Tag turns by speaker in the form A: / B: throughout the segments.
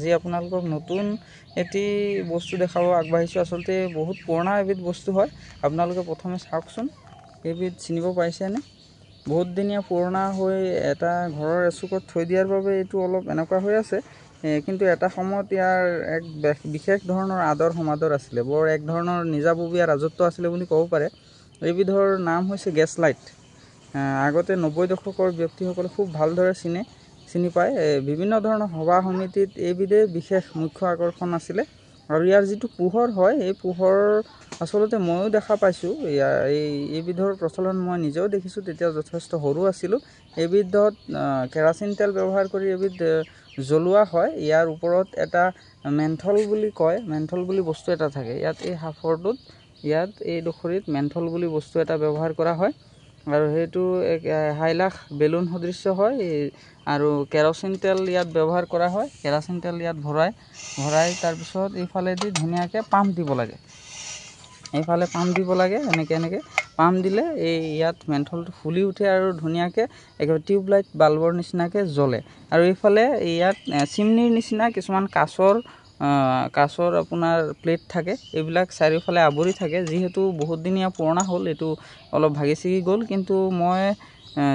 A: আজি আপোনালোকক নতুন এটি বস্তু দেখাব আগবাঢ়িছোঁ। আচলতে বহুত পুৰণা এবিধ বস্তু হয়। আপোনালোকে প্ৰথমে চাওকচোন, এইবিধ চিনিব পাৰিছেনে? বহুত দিনীয়া পুৰণা হৈ এটা ঘৰৰ এচুকত থৈ দিয়াৰ বাবে এইটো অলপ এনেকুৱা হৈ আছে, কিন্তু এটা সময়ত ইয়াৰ এক বিশেষ ধৰণৰ আদৰ সমাদৰ আছিলে, বৰ এক ধৰণৰ নিজাববীয়া ৰাজত্ব আছিলে বুলি ক'ব পাৰে। এইবিধৰ নাম হৈছে গেছ লাইট। আগতে 90 দশকৰ ব্যক্তিসকলে খুব ভালদৰে চিনি পায়। বিভিন্ন ধৰণৰ সভা সমিতিত এইবিধে বিশেষ মুখ্য আকৰ্ষণ আছিলে। আৰু ইয়াৰ যিটো পোহৰ হয়, এই পোহৰ আচলতে ময়ো দেখা পাইছোঁ। এইবিধৰ প্ৰচলন মই নিজেও দেখিছোঁ, তেতিয়া যথেষ্ট সৰু আছিলোঁ। এইবিধত কেৰাচিন তেল ব্যৱহাৰ কৰি এইবিধ জ্বলোৱা হয়। ইয়াৰ ওপৰত এটা মেন্থল বুলি কয়, মেন্থল বুলি বস্তু এটা থাকে। ইয়াত এই সাঁফৰটোত এই ডোখৰিত মেন্থল বুলি বস্তু এটা ব্যৱহাৰ কৰা হয়, আৰু সেইটো এক হাইলাখ বেলুন সদৃশ্য হয়। আৰু কেৰাচিন তেল ইয়াত ব্যৱহাৰ কৰা হয়। কেৰাচিন তেল ইয়াত ভৰাই তাৰপিছত এইফালেদি ধুনীয়াকৈ পাম্প দিব লাগে। এইফালে পাম্প দিব লাগে, এনেকৈ পাম্প দিলে ইয়াত মেন্থলটো ফুলি উঠে আৰু ধুনীয়াকৈ একেবাৰে টিউবলাইট বাল্বৰ নিচিনাকৈ জ্বলে। আৰু এইফালে ইয়াত চিমনিৰ নিচিনা কিছুমান কাছৰ আপোনাৰ প্লেট থাকে। এইবিলাক চাৰিওফালে আৱৰি থাকে। যিহেতু বহুত দিনীয়া পুৰণা হ'ল, এইটো অলপ ভাগি ছিগি গ'ল, কিন্তু মই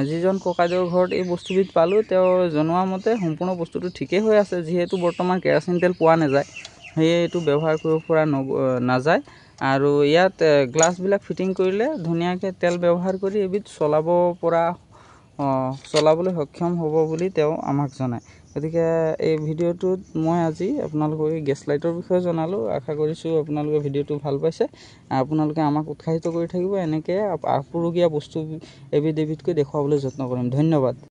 A: যিজন ককাইদেউৰ ঘৰত এই বস্তুবিধ পালোঁ, তেওঁ জনোৱা মতে সম্পূৰ্ণ বস্তুটো ঠিকেই হৈ আছে। যিহেতু বৰ্তমান কেৰাচিন তেল পোৱা নাযায়, সেয়ে এইটো ব্যৱহাৰ কৰিব পৰা নাযায়। আৰু ইয়াত গ্লাছবিলাক ফিটিং কৰিলে ধুনীয়াকৈ তেল ব্যৱহাৰ কৰি এবিধ চলাবলৈ সক্ষম হ'ব বুলি তেওঁ আমাক জনায়। গতিকে এই ভিডিঅ'টোত মই আজি আপোনালোকক এই গেছ লাইটৰ বিষয়ে জনালোঁ। আশা কৰিছোঁ আপোনালোকে ভিডিঅ'টো ভাল পাইছে। আপোনালোকে আমাক উৎসাহিত কৰি থাকিব। এনেকৈ আপুৰুগীয়া বস্তু এবিধকৈ দেখুৱাবলৈ যত্ন কৰিম। ধন্যবাদ।